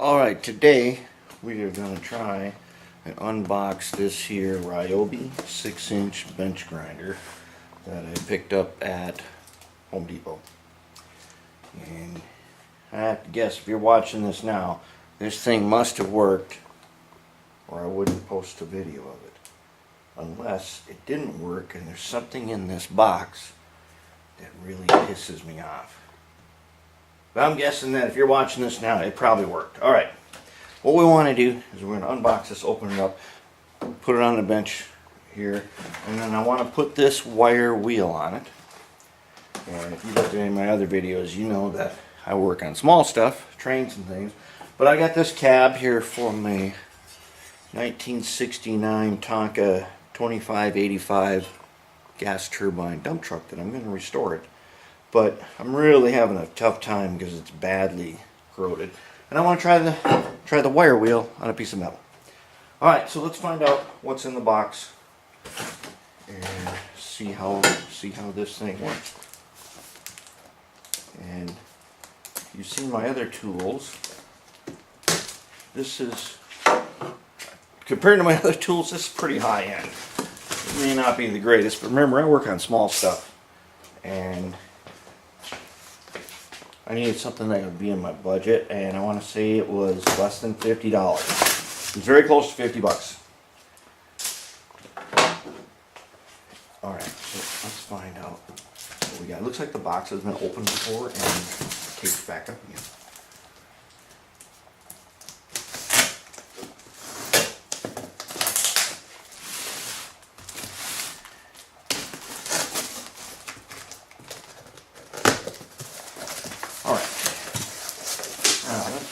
Alright, today we are going to try and unbox this here Ryobi 6-inch bench grinder that I picked up at Home Depot. And I have to guess, if you're watching this now, this thing must have worked or I wouldn't post a video of it. Unless it didn't work and there's something in this box that really pisses me off. But I'm guessing that if you're watching this now, it probably worked. Alright, what we want to do is we're going to unbox this, open it up, put it on the bench here, and then I want to put this wire wheel on it. And if you looked at any of my other videos, you know that I work on small stuff, trains and things. But I got this cab here from a 1969 Tonka 2585 gas turbine dump truck that I'm going to restore it. But I'm really having a tough time because it's badly corroded. And I want to try the wire wheel on a piece of metal. Alright, so let's find out what's in the box and see how this thing works. And you've seen my other tools. This is, compared to my other tools, this is pretty high end. It may not be the greatest, but remember, I work on small stuff. And I needed something that would be in my budget, and I want to say it was less than $50. It was very close to 50 bucks. Alright, so let's find out what we got. It looks like the box has been opened before and taped back up again.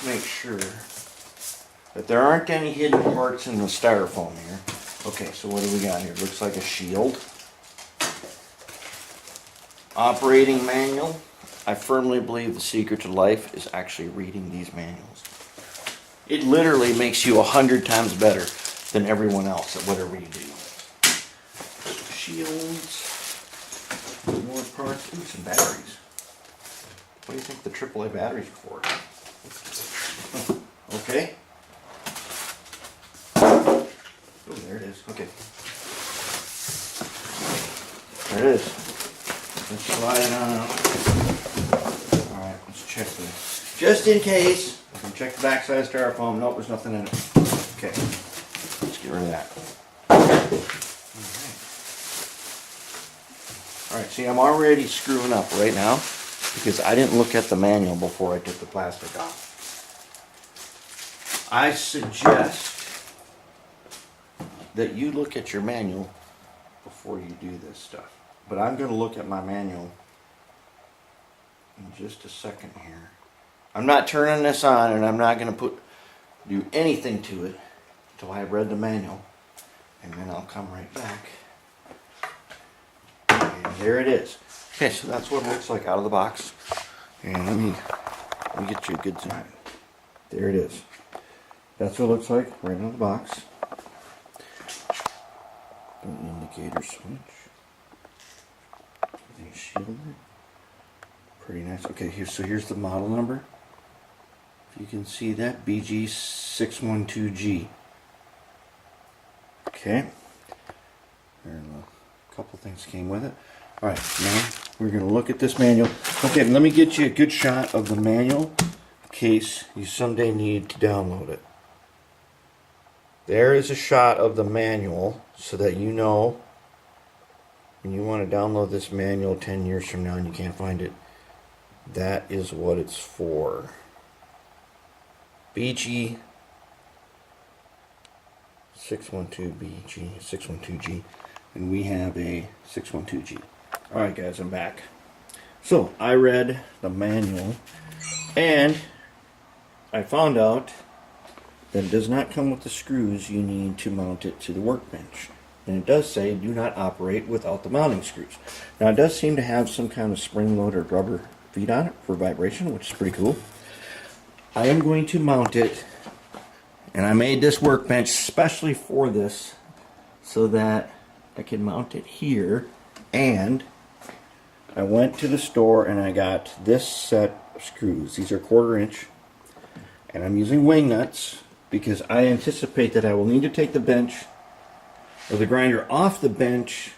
Make sure that there aren't any hidden parts in the styrofoam here. Okay, so what do we got here? Looks like a shield. Operating manual. I firmly believe the secret to life is actually reading these manuals. It literally makes you 100 times better than everyone else at whatever you do. Shields. More parts. Ooh, some batteries. What do you think the AAA batteries are for? Okay. Oh, there it is. Okay. There it is. Let's slide it on out. Alright, let's check this. Just in case, we can check the back side of the styrofoam. Nope, there's nothing in it. Okay. Let's get rid of that. Alright, see, I'm already screwing up right now because I didn't look at the manual before I took the plastic off. I suggest that you look at your manual before you do this stuff. But I'm going to look at my manual in just a second here. I'm not turning this on, and I'm not going to do anything to it until I've read the manual. And then I'll come right back. And there it is. Okay, so that's what it looks like out of the box. And let me get you a good time. There it is. That's what it looks like right out of the box. An indicator switch. A shield. Pretty nice. Okay, so here's the model number. If you can see that, BG612G. Okay. And a couple things came with it. Alright, now we're going to look at this manual. Okay, let me get you a good shot of the manual in case you someday need to download it. There is a shot of the manual so that you know when you want to download this manual 10 years from now and you can't find it, that is what it's for. BG 612G, and we have a 612G. Alright guys, I'm back. So, I read the manual and I found out that it does not come with the screws you need to mount it to the workbench. And it does say do not operate without the mounting screws. Now it does seem to have some kind of spring-loaded rubber feet on it for vibration, which is pretty cool. I am going to mount it, and I made this workbench especially for this so that I can mount it here. And I went to the store and I got this set of screws. These are 1/4 inch. And I'm using wing nuts because I anticipate that I will need to take the bench or the grinder off the bench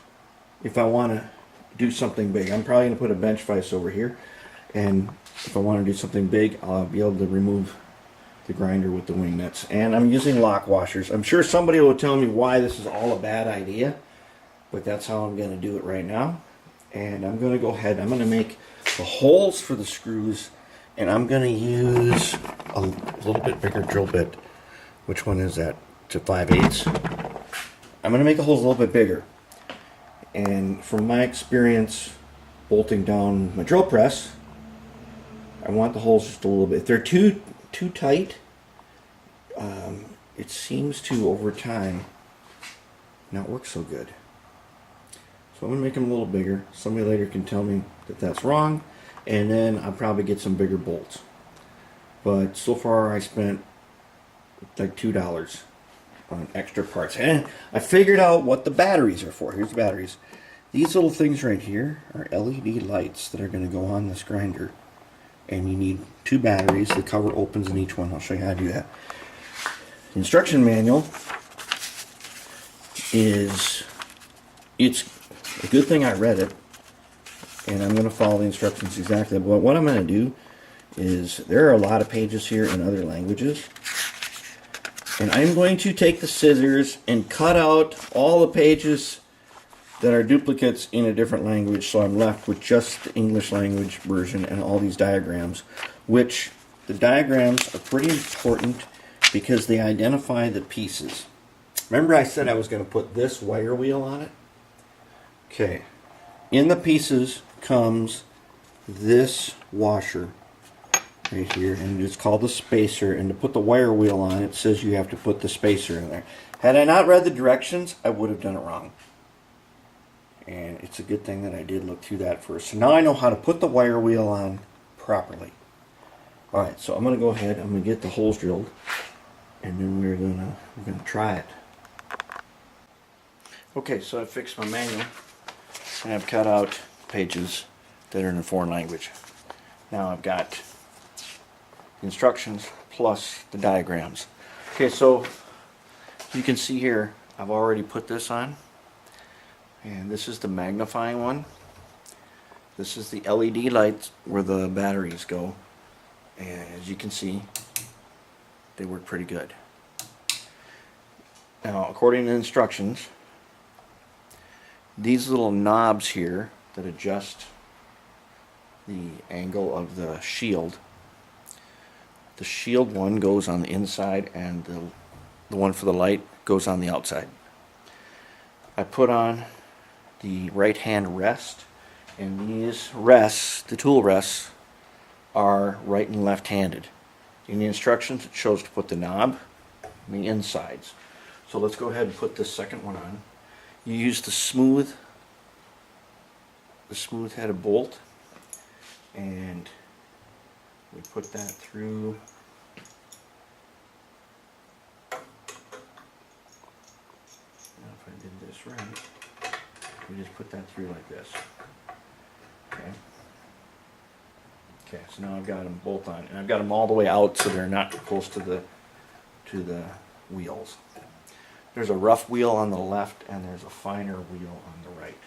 if I want to do something big. I'm probably going to put a bench vise over here, and if I want to do something big, I'll be able to remove the grinder with the wing nuts. And I'm using lock washers. I'm sure somebody will tell me why this is all a bad idea, but that's how I'm going to do it right now. And I'm going to go ahead, I'm going to make the holes for the screws, and I'm going to use a little bit bigger drill bit. Which one is that? To 5/8. I'm going to make the holes a little bit bigger. And from my experience bolting down my drill press, I want the holes just a little bit. If they're too tight, it seems to, over time, not work so good. So I'm going to make them a little bigger. Somebody later can tell me that that's wrong, and then I'll probably get some bigger bolts. But so far I spent like $2 on extra parts. And I figured out what the batteries are for. Here's the batteries. These little things right here are LED lights that are going to go on this grinder. And you need 2 batteries. The cover opens in each one. I'll show you how to do that. The instruction manual it's a good thing I read it, and I'm going to follow the instructions exactly. But what I'm going to do is, there are a lot of pages here in other languages, and I'm going to take the scissors and cut out all the pages that are duplicates in a different language, so I'm left with just the English language version and all these diagrams, which the diagrams are pretty important because they identify the pieces. Remember I said I was going to put this wire wheel on it? Okay. In the pieces comes this washer right here, and it's called the spacer, and to put the wire wheel on it says you have to put the spacer in there. Had I not read the directions, I would have done it wrong. And it's a good thing that I did look through that first. So now I know how to put the wire wheel on properly. Alright, so I'm going to go ahead, I'm going to get the holes drilled, and then we're going to try it. Okay, so I fixed my manual, and I've cut out pages that are in a foreign language. Now I've got the instructions plus the diagrams. Okay, so you can see here, I've already put this on. And this is the magnifying one. This is the LED lights where the batteries go. And as you can see, they work pretty good. Now, according to the instructions, these little knobs here that adjust the angle of the shield one goes on the inside, and the one for the light goes on the outside. I put on the right hand rest, and these rests, the tool rests, are right and left handed. In the instructions it shows to put the knob on the insides. So let's go ahead and put this second one on. You use the smooth headed bolt, and we put that through. Now if I did this right, we just put that through like this. Okay. Okay, so now I've got them both on, and I've got them all the way out so they're not close to the wheels. There's a rough wheel on the left, and there's a finer wheel on the right.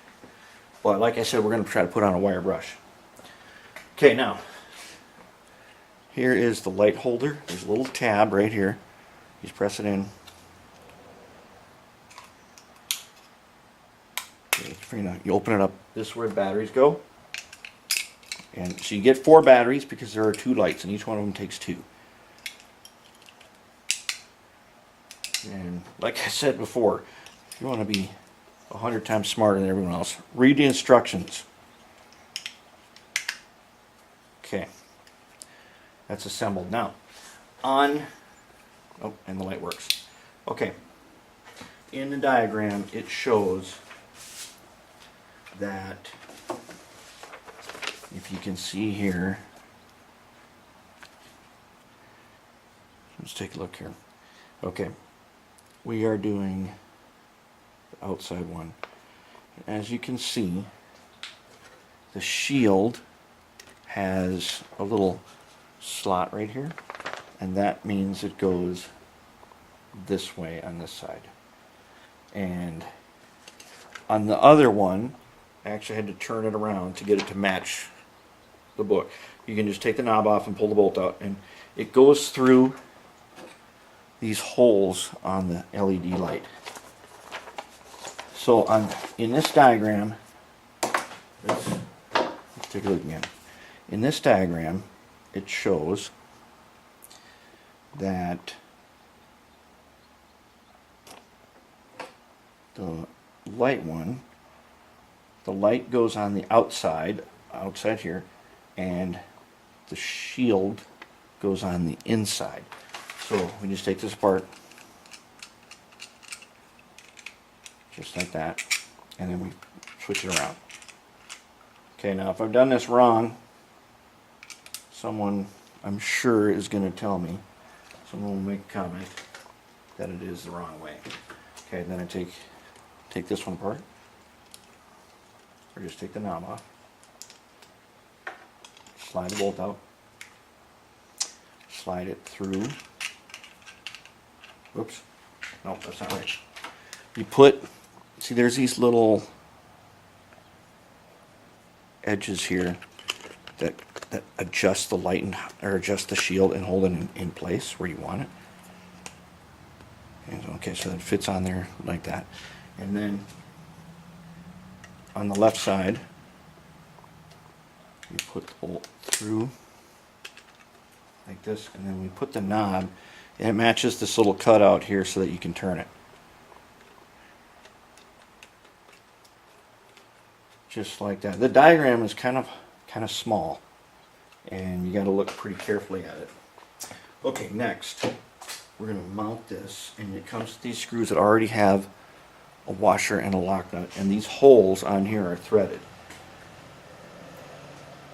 But like I said, we're going to try to put on a wire brush. Okay, now here is the light holder. There's a little tab right here. You just press it in. You open it up. This is where the batteries go. And so you get 4 batteries because there are 2 lights, and each one of them takes 2. And like I said before, if you want to be 100 times smarter than everyone else, read the instructions. Okay, that's assembled. Now, and the light works. Okay, in the diagram it shows that, if you can see here, let's take a look here. Okay, we are doing the outside one. As you can see, the shield has a little slot right here, and that means it goes this way on this side. And on the other one, I actually had to turn it around to get it to match the book. You can just take the knob off and pull the bolt out, and it goes through these holes on the LED light. So in this diagram, let's take a look again. In this diagram, it shows that the light one, the light goes on the outside here, and the shield goes on the inside. So we just take this apart, just like that, and then we switch it around. Okay, now if I've done this wrong, someone, I'm sure, is going to tell me. Someone will make a comment that it is the wrong way. Okay, then I take this one apart, or just take the knob off, slide the bolt out, slide it through. Whoops, no, that's not right. You put, see, there's these little edges here that adjust the light or adjust the shield and hold it in place where you want it. And okay, so it fits on there like that. And then on the left side, you put the bolt through like this, and then we put the knob, and it matches this little cutout here so that you can turn it. Just like that. The diagram is kind of small, and you got to look pretty carefully at it. Okay, next we're going to mount this, and it comes with these screws that already have a washer and a lock nut, and these holes on here are threaded.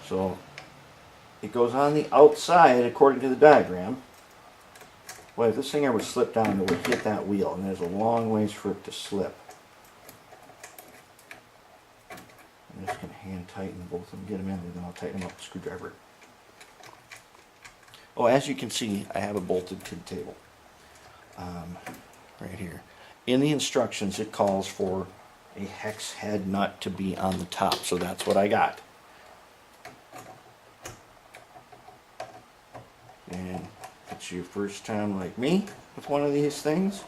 So it goes on the outside according to the diagram. Well, if this thing ever slipped down, it would hit that wheel, and there's a long ways for it to slip. I'm just going to hand tighten both of them, get them in, and then I'll tighten them up with a screwdriver. Oh, as you can see, I have it bolted to the table. Right here. In the instructions, it calls for a hex head nut to be on the top, so that's what I got. And if it's your first time like me with one of these things,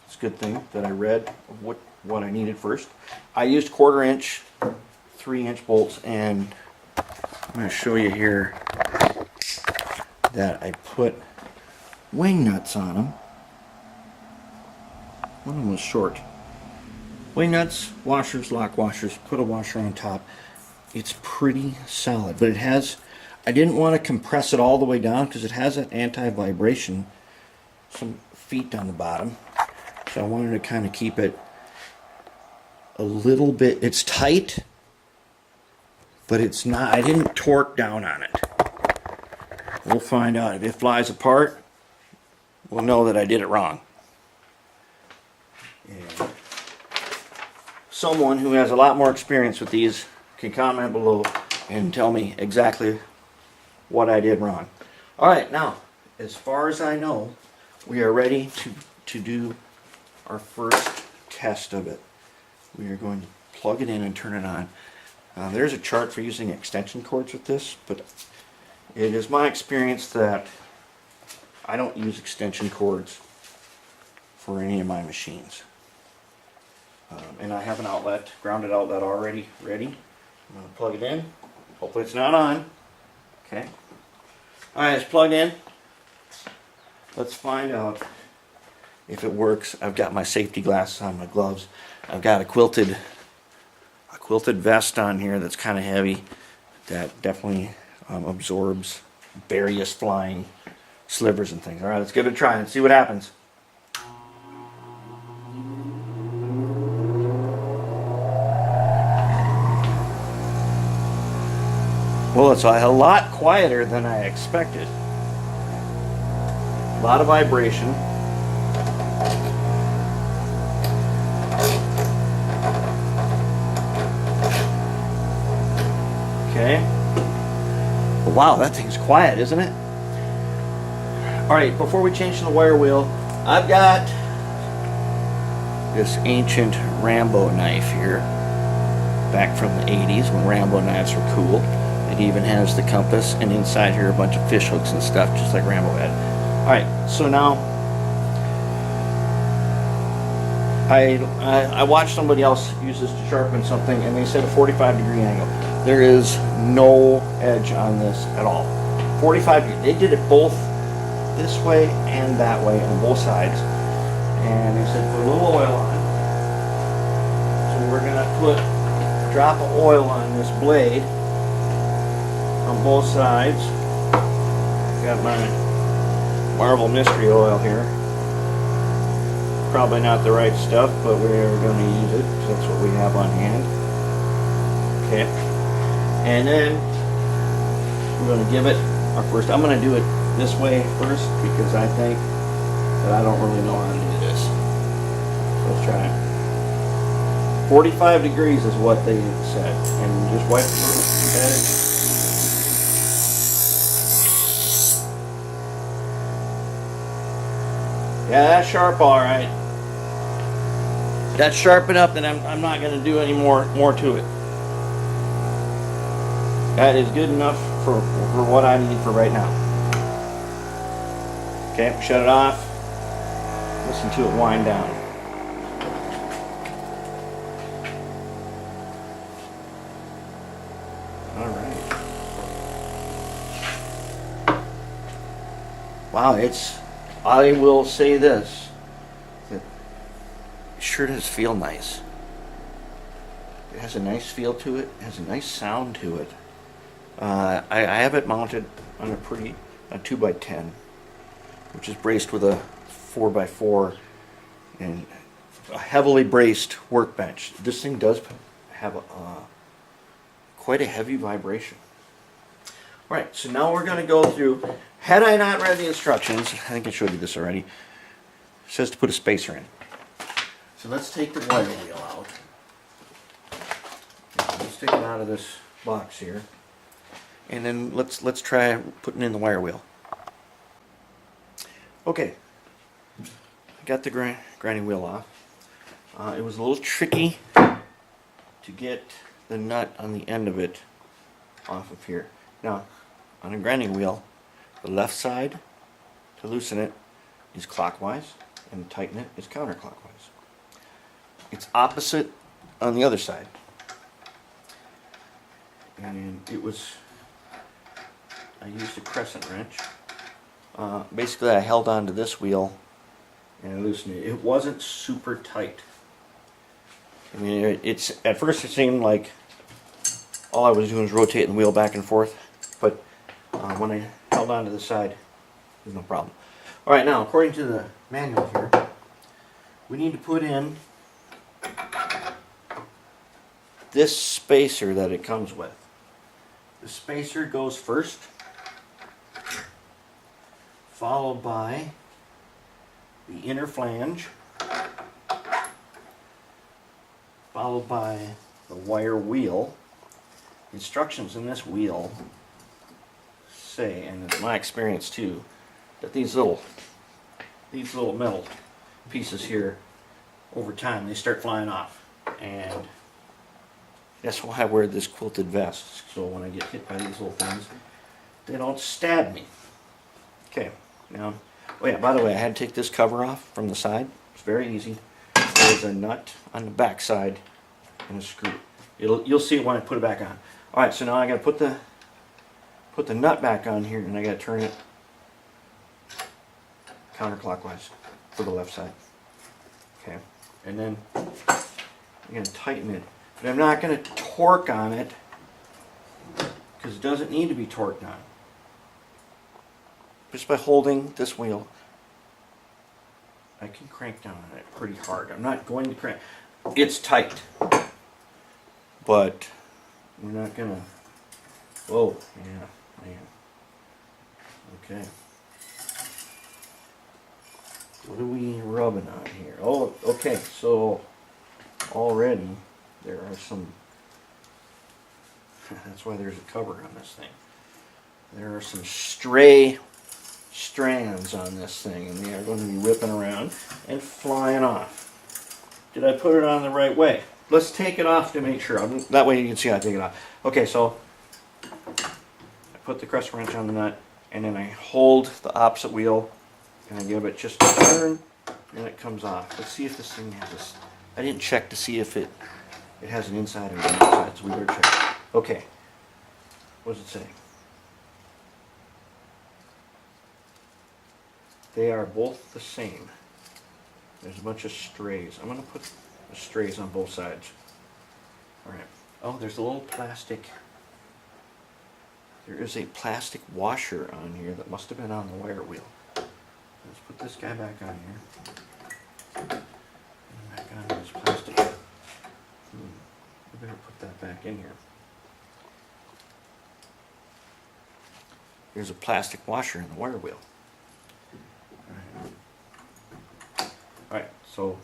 it's a good thing that I read what I needed first. I used 1/4 inch, 3-inch bolts, and I'm going to show you here that I put wing nuts on them. One of them was short. Wing nuts, washers, lock washers, put a washer on top. It's pretty solid, but it has, I didn't want to compress it all the way down because it has an anti-vibration, some feet on the bottom. So I wanted to kind of keep it a little bit, it's tight, but it's not, I didn't torque down on it. We'll find out. If it flies apart, we'll know that I did it wrong. And someone who has a lot more experience with these can comment below and tell me exactly what I did wrong. Alright, now, as far as I know, we are ready to do our first test of it. We are going to plug it in and turn it on. There's a chart for using extension cords with this, but it is my experience that I don't use extension cords for any of my machines. And I have an outlet, grounded outlet already ready. I'm going to plug it in. Hopefully it's not on. Okay. Alright, it's plugged in. Let's find out if it works. I've got my safety glasses on, my gloves. I've got a quilted vest on here that's kind of heavy, that definitely absorbs various flying slivers and things. Alright, let's give it a try and see what happens. Well, it's a lot quieter than I expected. A lot of vibration. Okay. Wow, that thing's quiet, isn't it? Alright, before we change to the wire wheel, I've got this ancient Rambo knife here, back from the 80s when Rambo knives were cool. It even has the compass, and inside here a bunch of fish hooks and stuff, just like Rambo had. Alright, so now I watched somebody else use this to sharpen something, and they said a 45-degree angle. There is no edge on this at all. 45 degrees. They did it both this way and that way on both sides. And they said put a little oil on. So we're going to put a drop of oil on this blade on both sides. Got my Marvel Mystery Oil here. Probably not the right stuff, but we're going to use it because that's what we have on hand. Okay. And then we're going to give it our first. I'm going to do it this way first because I think that I don't really know how to do this. So let's try it. 45 degrees is what they said. And just wipe it. Yeah, that's sharp, all right. That's sharp enough that I'm not going to do any more to it. That is good enough for what I need for right now. Okay, shut it off. Listen to it wind down. All right. Wow, I will say this. It sure does feel nice. It has a nice feel to it. It has a nice sound to it. I have it mounted on a 2x10, which is braced with a 4x4 and a heavily braced workbench. This thing does have quite a heavy vibration. Alright, so now we're going to go through. Had I not read the instructions, I think I showed you this already. It says to put a spacer in. So let's take the wire wheel out. Let's take it out of this box here. And then let's try putting in the wire wheel. Okay, I got the grinding wheel off. It was a little tricky to get the nut on the end of it off of here. Now, on a grinding wheel, the left side to loosen it is clockwise, and tighten it is counterclockwise. It's opposite on the other side. And I used a crescent wrench. Basically, I held on to this wheel and I loosened it. It wasn't super tight. I mean, at first it seemed like all I was doing was rotating the wheel back and forth, but when I held on to the side, there's no problem. All right, now according to the manual here, we need to put in this spacer that it comes with. The spacer goes first, followed by the inner flange, followed by the wire wheel. Instructions in this wheel say, and it's my experience too, that these little metal pieces here, over time they start flying off, and that's why I wear this quilted vest, so when I get hit by these little things, they don't stab me. Okay, now, oh yeah, by the way, I had to take this cover off from the side. It's very easy. There's a nut on the back side and a screw. You'll see it when I put it back on. All right, so now I got to put the nut back on here, and I got to turn it counterclockwise for the left side. Okay, and then I'm going to tighten it, but I'm not going to torque on it because it doesn't need to be torqued on. Just by holding this wheel, I can crank down on it pretty hard. I'm not going to crank. It's tight, but we're not going to. Whoa, yeah, man. Okay. What are we rubbing on here? Oh, okay, so already there are some, that's why there's a cover on this thing. There are some stray strands on this thing, and they are going to be whipping around and flying off. Did I put it on the right way? Let's take it off to make sure. That way you can see how I take it off. Okay, so I put the crescent wrench on the nut, and then I hold the opposite wheel, and I give it just a turn, and it comes off. Let's see if this thing has this. I didn't check to see if it has an inside or an outside, so we better check. Okay. What does it say? They are both the same. There's a bunch of strays. I'm going to put the strays on both sides. Alright. Oh, there's a little plastic. There is a plastic washer on here that must have been on the wire wheel. Let's put this guy back on here. And back on this plastic. We better put that back in here. There's a plastic washer in the wire wheel. Alright, so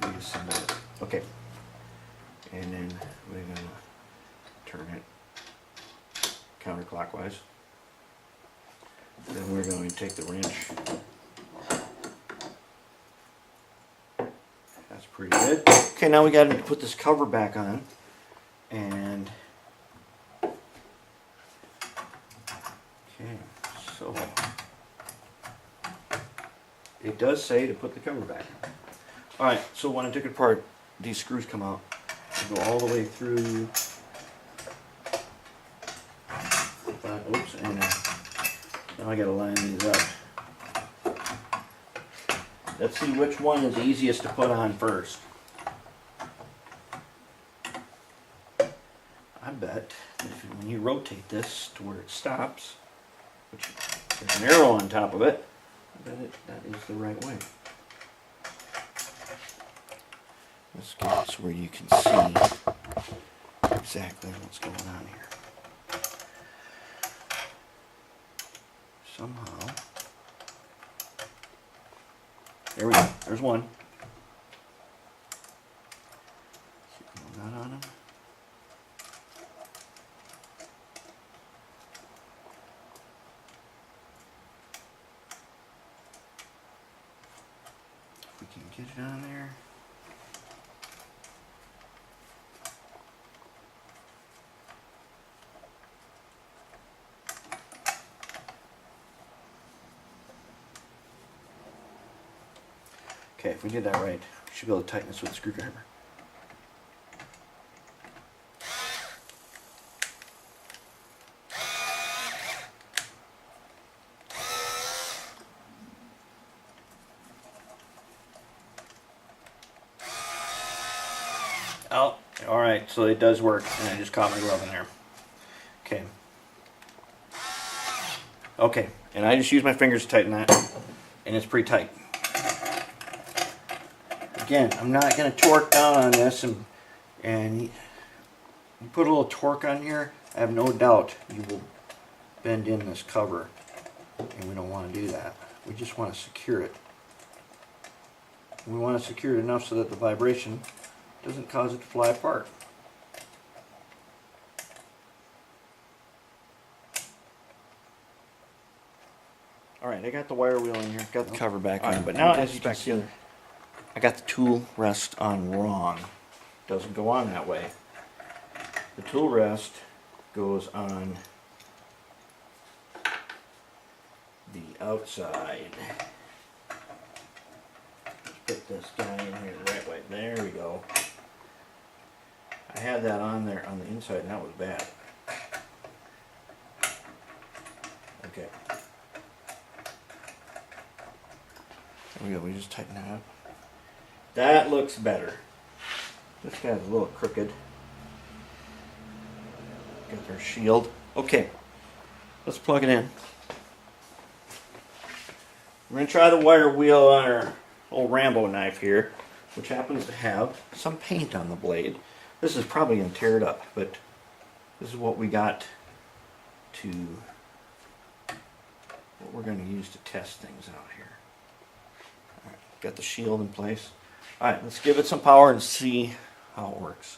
we assemble it. Okay. And then we're going to turn it counterclockwise. Then we're going to take the wrench. That's pretty good. Okay, now we got to put this cover back on. And okay, so it does say to put the cover back. Alright, so when I took it apart, these screws come out. They go all the way through. Oops, and now I gotta line these up. Let's see which one is easiest to put on first. I bet when you rotate this to where it stops, which there's an arrow on top of it, that is the right way. Let's get it so where you can see exactly what's going on here. Somehow. There we go. There's one. Keep that on him. If we can get it on there. Okay, if we did that right, we should be able to tighten this with a screwdriver. Oh, alright, so it does work, and I just caught my glove in there. Okay. Okay, and I just use my fingers to tighten that, and it's pretty tight. Again, I'm not going to torque down on this, and you put a little torque on here, I have no doubt you will bend in this cover, and we don't want to do that. We just want to secure it. We want to secure it enough so that the vibration doesn't cause it to fly apart. Alright, I got the wire wheel in here, got the cover back on, but now as you can see, I got the tool rest on wrong. Doesn't go on that way. The tool rest goes on the outside. Let's put this guy in here the right way. There we go. I had that on there on the inside and that was bad. Okay. There we go. We just tighten that up. That looks better. This guy's a little crooked. Got our shield. Okay, let's plug it in. We're going to try the wire wheel on our old Rambo knife here, which happens to have some paint on the blade. This is probably going to tear it up, but this is what we got to, what we're going to use to test things out here. All right, got the shield in place. Alright, let's give it some power and see how it works.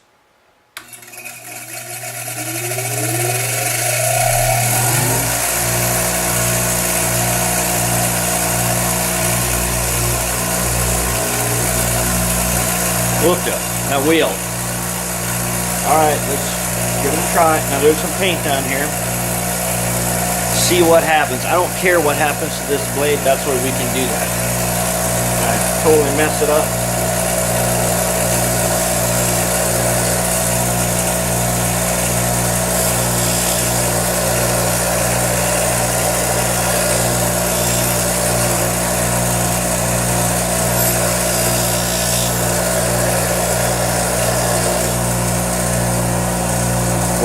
Hooked up. That wheel. Alright, let's give it a try. Now there's some paint down here. See what happens. I don't care what happens to this blade. That's where we can do that. I totally mess it up.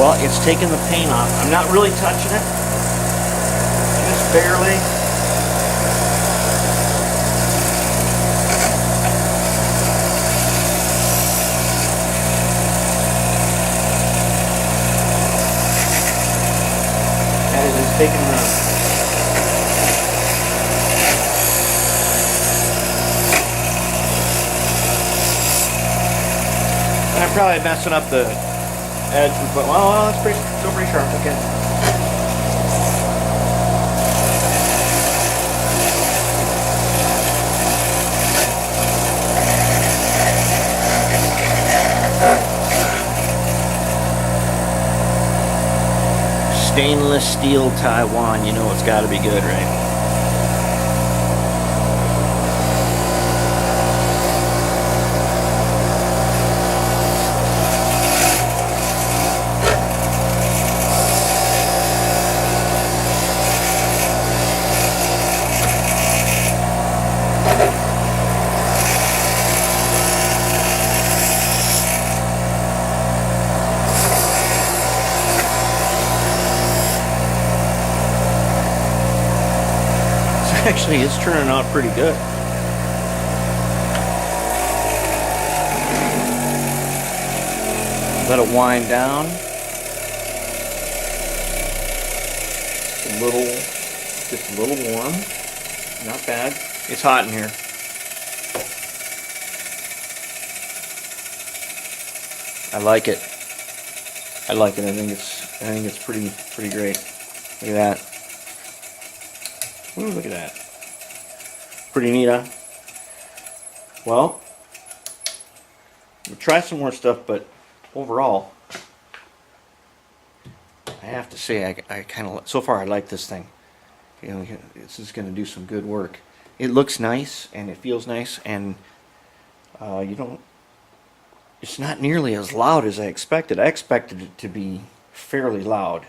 Well, it's taking the paint off. I'm not really touching it. Just barely. And it is taking the... I'm probably messing up the edge, but well, it's still pretty sharp. Okay. Stainless steel Taiwan, you know it's got to be good, right? Actually, it's turning out pretty good. Let it wind down. Just a little warm. Not bad. It's hot in here. I like it. I like it. I think it's pretty great. Look at that. Ooh, look at that. Pretty neat, huh? Well, we'll try some more stuff, but overall, I have to say, I kind of, so far I like this thing. You know, this is going to do some good work. It looks nice, and it feels nice, and it's not nearly as loud as I expected. I expected it to be fairly loud.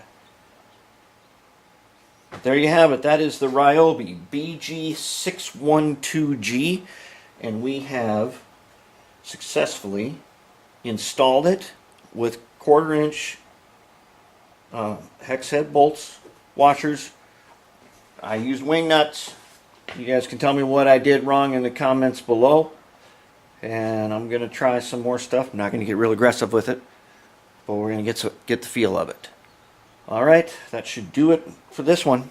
There you have it. That is the Ryobi BG612G, and we have successfully installed it with 1/4 inch hex head bolts, washers. I used wing nuts. You guys can tell me what I did wrong in the comments below, and I'm going to try some more stuff. I'm not going to get real aggressive with it, but we're going to get the feel of it. Alright, that should do it for this one.